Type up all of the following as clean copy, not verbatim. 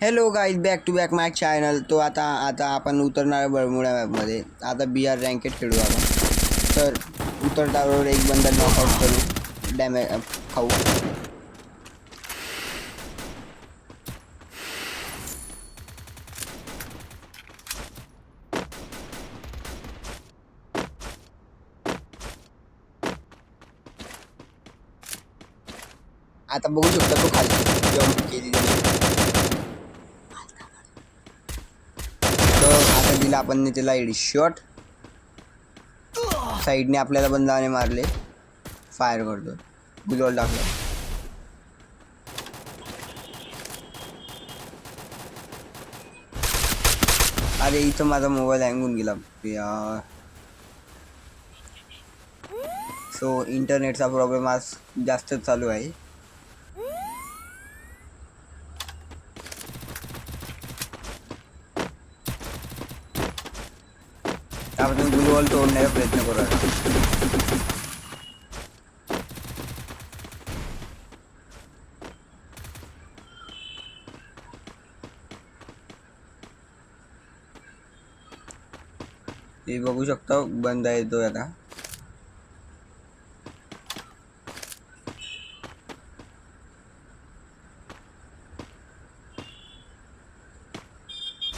Hello guys, back to back my channel. तो आता आपण उतरणार बरमुडा मॅपमध्ये. आता BR रँकेट खेळू आपण. तर उतरतावर एक बंदा नॉकआउट करू, डॅमेज खाऊ. आता बघू शकता तो खाली जम्प केली त्याने. तर आता दिला आपण त्याला हेडशॉट. साईडने आपल्याला बंदाने मारले. फायर करतो, गुलवॉल टाकलं. अरे इथं माझा मोबाईल हँग होऊन गेला यार. सो इंटरनेटचा प्रॉब्लेम आज जास्तच चालू आहे. आपण गुलवॉल तोडण्याचा प्रयत्न करू. हे बघू शकता बंद येतो आता.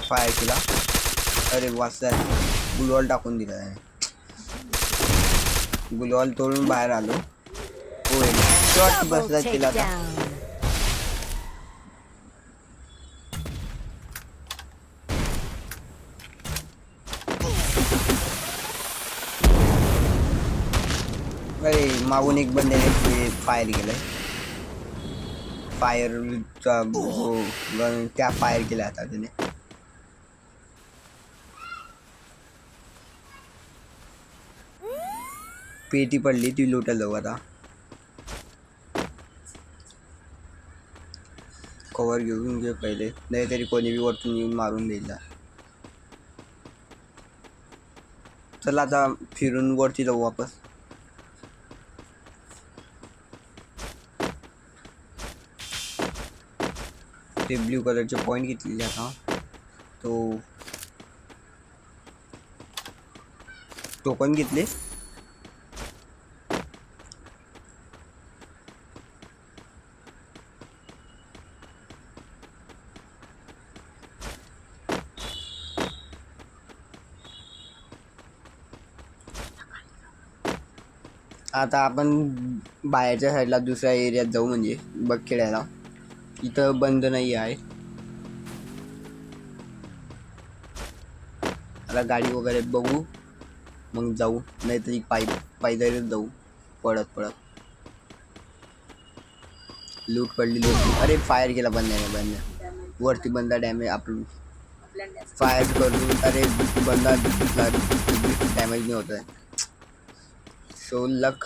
फायर केला. अरे वाचला. गुलवॉल टाकून दिला आहे. गुलवॉल तोडून बाहेर आलो. शॉट बसला तिला. अरे मागून एक बंद्याने फायर केलंय. फायर त्या फायर केल्या आता त्याने. पेटी पडली, ती लुटायला जाऊ आता. कवर घेऊन घे पहिले, नाहीतरी कोणी बी वरतून येऊन मारून द्यायला. चला आता फिरून वरती जाऊ वापस. ते ब्ल्यू कलरचे पॉइंट घेतलेले आता. तो टोकन घेतले. आता आपण बाहेरच्या साईडला दुसऱ्या एरियात जाऊ, म्हणजे बघ खेळायला. इथं बंद नाही आहे. आता गाडी वगैरे बघू मग जाऊ, नाहीतरी पायदळीच जाऊ पळत पळत. लूट पडली. अरे फायर केला बंद्याने. वरती बंदा डॅमेज आपण फायर करून. अरे बंदा डॅमेज नाही होत आहे. सो लक.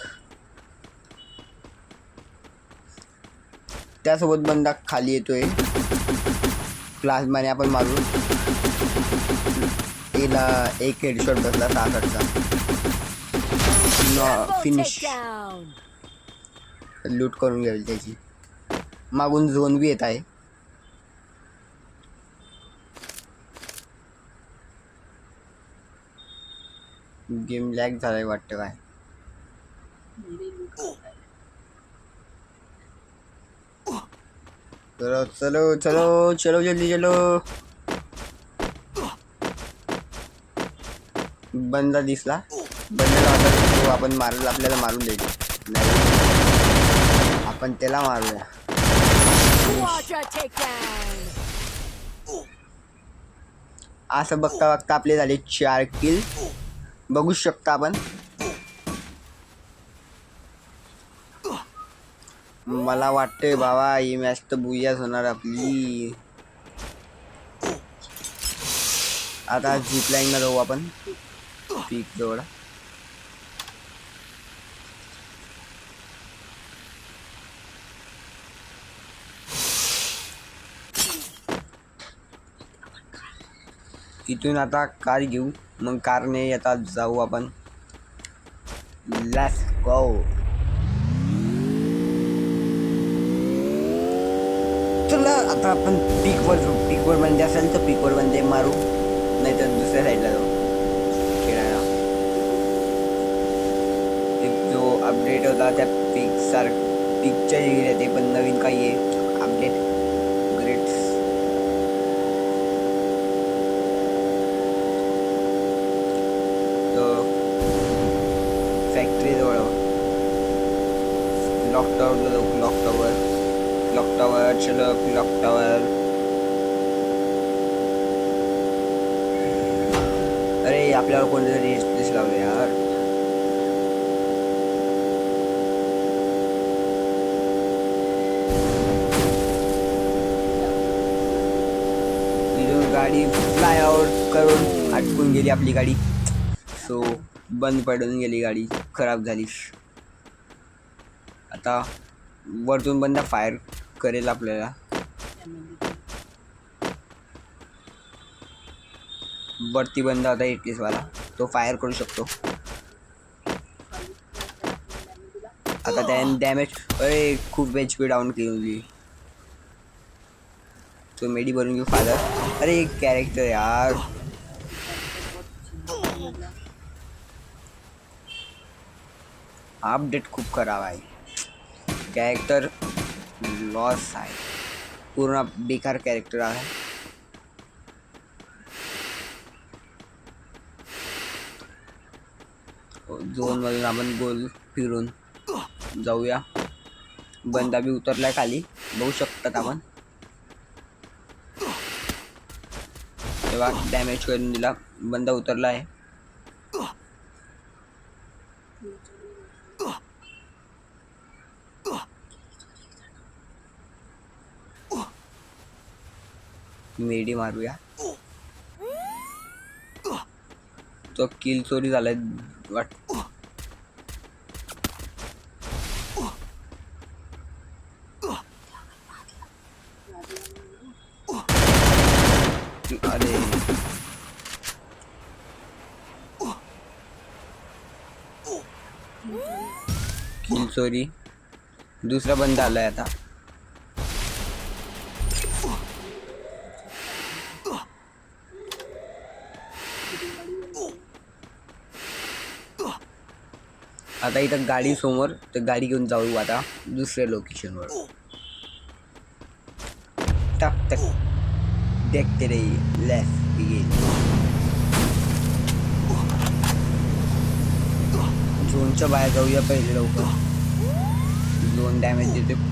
त्यासोबत बंदा खाली येतोय. प्लाझ्माने आपण मारू. तिला एक हेडशॉट बसला 66चा. फिनिश. लूट करून घ्यावी त्याची. मागून झोन बी येत आहे. गेम लॅग झालाय वाटतं काय. चलो चलो चलो चलो जल्दी चलो. बंदा दिसला. बंदाला वाटत तो आपण मारलं, आपल्याला मारून देईल. नाही, आपण त्याला मारूया. असं बघता बघता आपले झाले 4 किल. बघू शकता आपण. मला वाटतंय बाबा ही मॅच तर बुयाच होणार आपली. आता झिप लाईनला जाऊ आपण पीक जवळ. तिथून आता कार घेऊ, मग कारने आता जाऊ आपण. Let's go. चला आता आपण पीकवर बंदे असेल तर पीकवर बंदे मारू, नाही तर दुसऱ्या साईडला जाऊ खेळायला. जो अपडेट होता त्या पीकच्या एरिया ते पण नवीन काही आहे अपडेट ग्रेट्स. फॅक्टरी जवळ क्लॉक टावरला जाऊ. क्लॉक टावर चलो क्लॉक टावर. अरे आपल्याला कोणतरी रेस लावले यार. गाडी फ्लाय आउट करून अटकून गेली आपली गाडी. सो बंद पडून गेली गाडी, खराब झाली. आता वरतून बंदा फायर करेल आपल्याला. वरती बंदा होता 80 वाला, तो फायर करू शकतो. आता त्याने डॅमेज, अरे खूप HP डाऊन केली. तो मेडी भरून घेऊ फादर. अरे कॅरेक्टर यार, अपडेट खूप खराब आहे. कॅरेक्टर लॉस आहे, पूर्ण बेकार कॅरेक्टर आहे. झोन मधून आपण गोल फिरून जाऊया. बंदा बी उतरलाय खाली, बघू शकतात आपण. तेव्हा डॅमेज करून दिला, बंदा उतरला आहे. मेडी मारूया. तो किल चोरी झालाय वाटत. अरे किल चोरी. दुसरा बंदा आलाय आता. आता इथं गाडी समोर, तर गाडी घेऊन जाऊ आता दुसऱ्या लोकेशनवर. टक टक देखते रही लेफ्ट बिगिन. झोनच्या बाहेर जाऊया पहिले लवकर. झोन डॅमेज देते.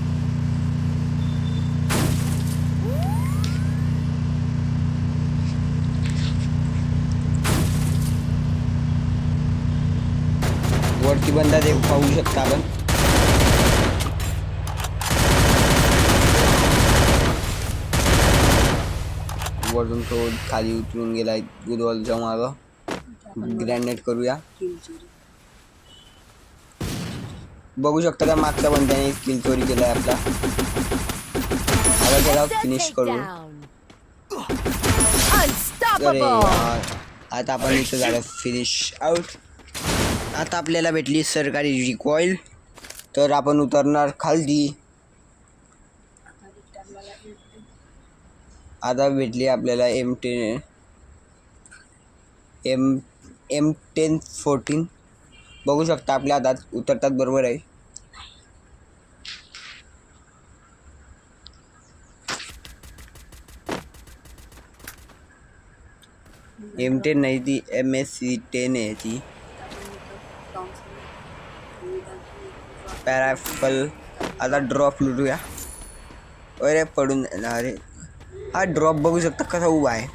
वरती बंदा ते पाहू शकता आपण. वरून तो खाली उतरून गेलाय गुदवलच्या मागं. ग्रॅनेट करूया. बघू शकता त्या मागच्या बंद्याने किल चोरी केलाय आपला. आता त्याला फिनिश करू. अरे यार, आता आपण इथं झालं फिनिश आउट. आता आपल्याला भेटली सरकारी रिकॉइल, तर आपण उतरणार खाली. आता भेटली आपल्याला M1014. बघू शकता आपल्या हातात उतरतात बरोबर आहे. M10 नाही, ती MSC10 आहे ती. पॅराफल. आता ड्रॉप लुटूया. अरे पडून, अरे हा ड्रॉप बघू शकता कसा उभा आहे.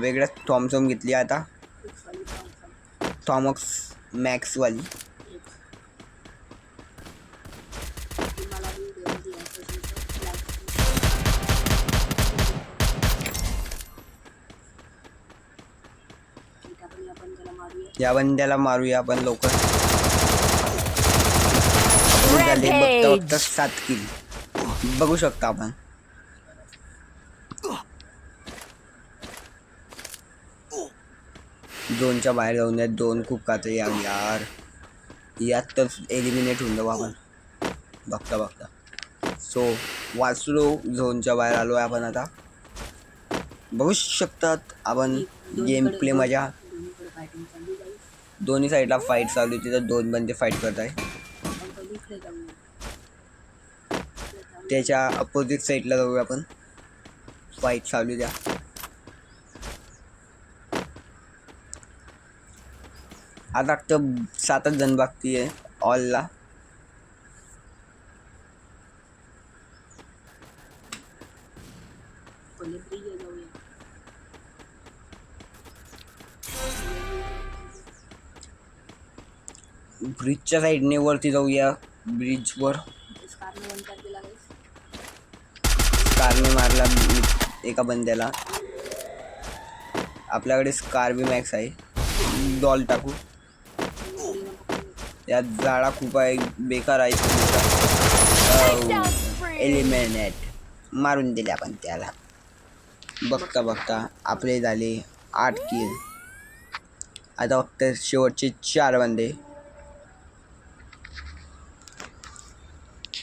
वेगळ्या थॉमसम घेतली आता, थॉमक्स मॅक्स वाली. या बंद्याला मारूया आपण लवकर. बघता 7 किल बघू शकता आपण. झोनच्या बाहेर जाऊन द्या. 2 खूप कातरी यार, यातच एलिमिनेट होऊन जाऊ आपण बघता बघता. सो वाचलो, झोनच्या बाहेर आलो आहे आपण आता. बघू शकतात आपण गेम प्ले मजा. दोन्ही साईडला फाईट चालू आहे. तिथं 2 बंदे फाईट करत आहे. त्याच्या अपोजिट साईडला जाऊया आपण. फाईट चालू द्या. आता तर 7च जण बाकी आहे ऑलला. ब्रिजच्या साईडने वरती जाऊया. ब्रिजवर कारने मारला एका बंद्याला. आपल्याकडे स्कार बी मॅक्स आहे. डॉल टाकू. यात जाळा खूप आहे, बेकार आहे. एलिमिनेट मारून दिले आपण त्याला. बघता बघता आपले झाले 8 किल. आता फक्त शेवटचे 4 बंदे.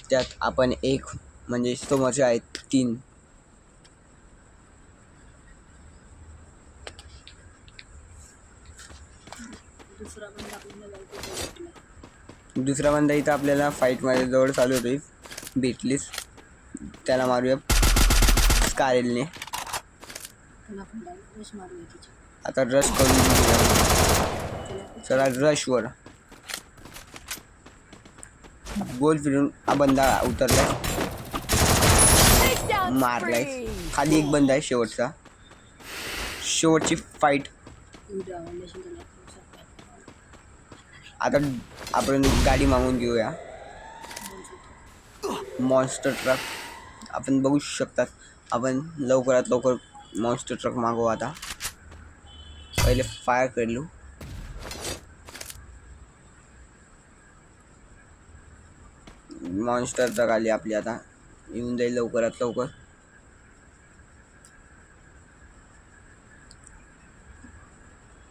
त्यात आपण 1 म्हणजे समोरचे आहेत 3. दुसरा बंदा इथं आपल्याला फाईटमध्ये जवळ चालू होती. भेटलीस त्याला मारूया स्कारलने. आता रश करून चला रशवर. गोल फिरून हा बंदा उतरलाय, मारलाय. खाली एक बंदा आहे शेवटचा. शेवटची फाईट. आता आपण गाडी मागून घेऊया. मॉन्स्टर ट्रक आपण बघू शकतात. आपण लवकरात लवकर मॉन्स्टर ट्रक मागवू. आता पहिले फायर करू. मॉन्स्टर ट्रक आली आपली. आता येऊन जाईल लवकरात लवकर.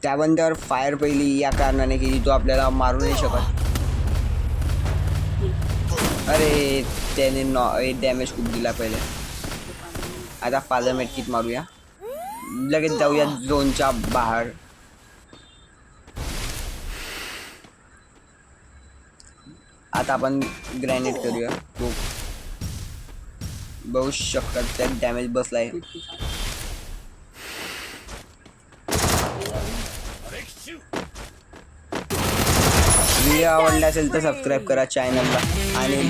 त्या बंद्यावर फायर पहिली या कारणाने की तो आपल्याला मारू नाही शकत. अरे त्याने डॅमेज खूप दिला पहिले. आता फादर मेड किट मारूया. लगेच जाऊया झोनच्या बाहेर. आता आपण ग्रॅनेड करूया. खूप बघू शकतात त्यात डॅमेज बसलाय. व्हिडिओ आवडला असेल तर सबस्क्राईब करा चॅनलला आणि